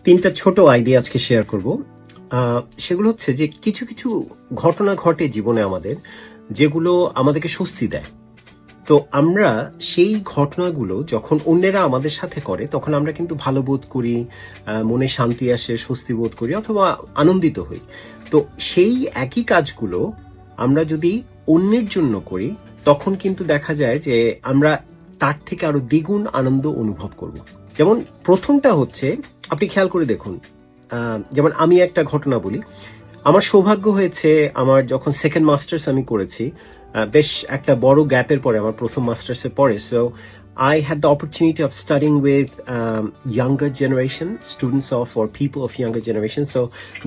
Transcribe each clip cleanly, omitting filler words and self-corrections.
তিনটা ছোট আইডিয়া আজকে শেয়ার করব। সেগুলো হচ্ছে যে কিছু কিছু ঘটনা ঘটে জীবনে আমাদের, যেগুলো আমাদেরকে স্বস্তি দেয়। তো আমরা সেই ঘটনাগুলো যখন অন্যেরা আমাদের সাথে করে তখন আমরা কিন্তু ভালো বোধ করি, মনে শান্তি আসে, স্বস্তি বোধ করি অথবা আনন্দিত হই। তো সেই একই কাজগুলো আমরা যদি অন্যের জন্য করি তখন কিন্তু দেখা যায় যে আমরা তার থেকে আরো দ্বিগুণ আনন্দ অনুভব করব। যেমন প্রথমটা হচ্ছে, আপনি খেয়াল করে দেখুন, যেমন আমি একটা ঘটনা বলি। আমার সৌভাগ্য হয়েছে, আমার যখন সেকেন্ড মাস্টার্স আমি করেছি, বেশ একটা বড় গ্যাপের পরে আমার প্রথম মাস্টার্সে পড়ে, so I had the opportunity of studying with younger generation, students of or people of younger generation, so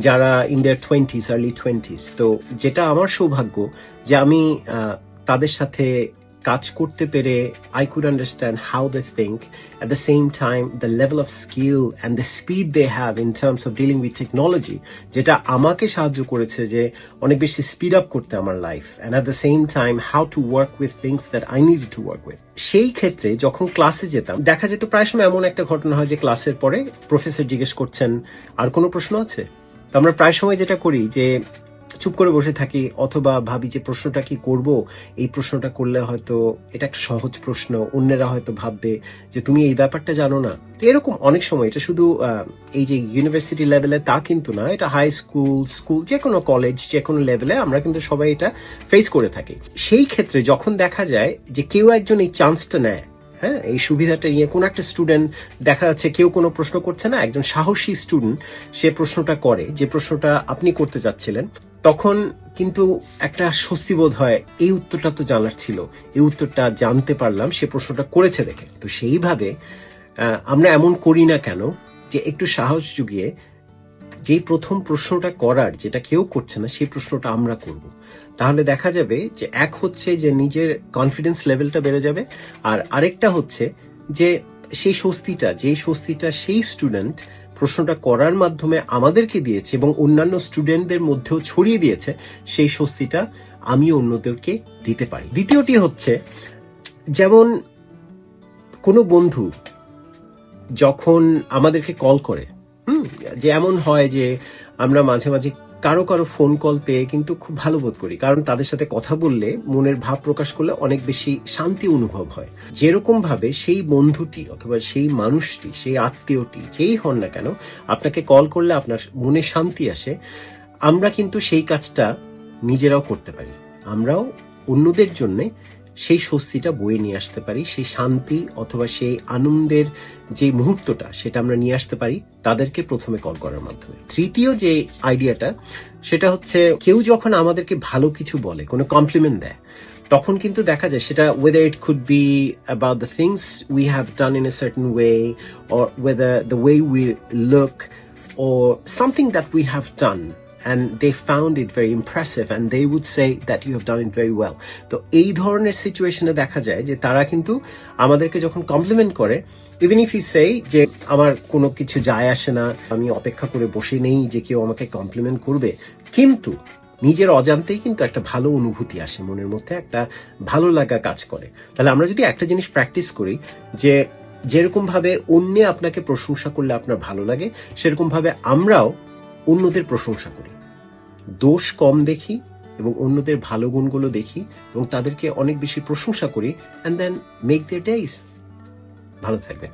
যারা in their 20s, early 20s. তো যেটা আমার সৌভাগ্য যে আমি তাদের সাথে কাজ করতে পেরে I could understand how they think. At the same time, the level of skill and the speed they have in terms of dealing with technology, যেটা আমাকে সাহায্য করেছে যে অনেক বেশি স্পিড আপ করতে আমার life, and at the same time how to work with things that I needed to work with. সেই ক্ষেত্রে যখন ক্লাসে যেতাম দেখা যেত প্রায় সময় এমন একটা ঘটনা হয় যে ক্লাসের পরে প্রফেসর জিজ্ঞেস করছেন আর কোনো প্রশ্ন আছে। তো আমরা প্রায় সময় যেটা করি যে চুপ করে বসে থাকি, অথবা ভাবি যে প্রশ্নটা কি করব, এই প্রশ্নটা করলে হয়তো এটা একটা সহজ প্রশ্ন, অন্যেরা হয়তো ভাববে যে তুমি এই ব্যাপারটা জানো না। তো এরকম অনেক সময়, এটা শুধু এই যে ইউনিভার্সিটি লেভেলে তা কিন্তু না, এটা হাই স্কুল, স্কুল, যে কোনো কলেজ, যে কোনো লেভেলে আমরা কিন্তু সবাই এটা ফেস করে থাকি। সেই ক্ষেত্রে যখন দেখা যায় যে কেউ একজন এই চান্সটা নেয়, হ্যাঁ, এই সুবিধাটা নিয়ে, কোন একটা স্টুডেন্ট দেখা যাচ্ছে কেউ কোনো প্রশ্ন করছে না, একজন সাহসী স্টুডেন্ট সে প্রশ্নটা করে যে প্রশ্নটা আপনি করতে যাচ্ছিলেন, তখন কিন্তু একটা স্বস্তি বোধ হয়, এই উত্তরটা তো জানার ছিল, এই উত্তরটা জানতে পারলাম সে প্রশ্নটা করেছে দেখে। তো সেইভাবে আমরা এমন করি না কেন যে একটু সাহস জুগিয়ে যেই প্রথম প্রশ্নটা করার, যেটা কেউ করছে না, সেই প্রশ্নটা আমরা করব। তাহলে দেখা যাবে যে এক হচ্ছে যে নিজের কনফিডেন্স লেভেলটা বেড়ে যাবে, আর আরেকটা হচ্ছে যে সেই স্বস্তিটা সেই স্টুডেন্ট প্রশ্নটা করার মাধ্যমে আমাদেরকে দিয়েছে এবং অন্যান্য স্টুডেন্টদের মধ্যেও ছড়িয়ে দিয়েছে, সেই স্বস্তিটা আমি অন্যদেরকে দিতে পারি। দ্বিতীয়টি হচ্ছে, যেমন কোনো বন্ধু যখন আমাদেরকে কল করে, যে এমন হয় যে আমরা মাঝে মাঝে কারো ফোন কল পেয়ে কিন্তু খুব ভালো বোধ করি, কারণ তাদের সাথে কথা বললে, মনের ভাব প্রকাশ করলে অনেক বেশি শান্তি অনুভব হয়। যেরকম ভাবে সেই বন্ধুটি অথবা সেই মানুষটি, সেই আত্মীয়টি, যেই হন না কেন, আপনাকে কল করলে আপনার মনে শান্তি আসে, আমরা কিন্তু সেই কাজটা নিজেরাও করতে পারি। আমরাও অন্যদের জন্য সেই স্বস্তিটা বয়ে নিয়ে আসতে পারি, সেই শান্তি অথবা সেই আনন্দের যে মুহূর্তটা, সেটা আমরা নিয়ে আসতে পারি তাদেরকে প্রথমে কল করার মাধ্যমে। তৃতীয় যে আইডিয়াটা, সেটা হচ্ছে কেউ যখন আমাদেরকে ভালো কিছু বলে, কোনো কমপ্লিমেন্ট দেয়, তখন কিন্তু দেখা যায় সেটা whether it could be about the things we have done in a certain way, or whether the way we look, or something that we have done and they found it very impressive and they would say that you have done it very well. তো এই ধরনের সিচুয়েশনে দেখা যায় যে তারা কিন্তু আমাদেরকে যখন কমপ্লিমেন্ট করে, ইভেন ইফ ইউ সে যে আমার কোনো কিছু যায় আসে না, আমি অপেক্ষা করে বসে নেই যে কেউ আমাকে কমপ্লিমেন্ট করবে, কিন্তু নিজের অজান্তেই কিন্তু একটা ভালো অনুভূতি আসে, মনের মধ্যে একটা ভালো লাগা কাজ করে। তাহলে আমরা যদি একটা জিনিস প্র্যাকটিস করি, যে যেরকম ভাবে অন্যে আপনাকে প্রশংসা করলে আপনার ভালো লাগে, সেরকম ভাবে আমরাও অন্যদের প্রশংসা করি, দোষ কম দেখি এবং অন্যদের ভালো গুণগুলো দেখি এবং তাদেরকে অনেক বেশি প্রশংসা করি, and then make their days. ভালো থাকবেন।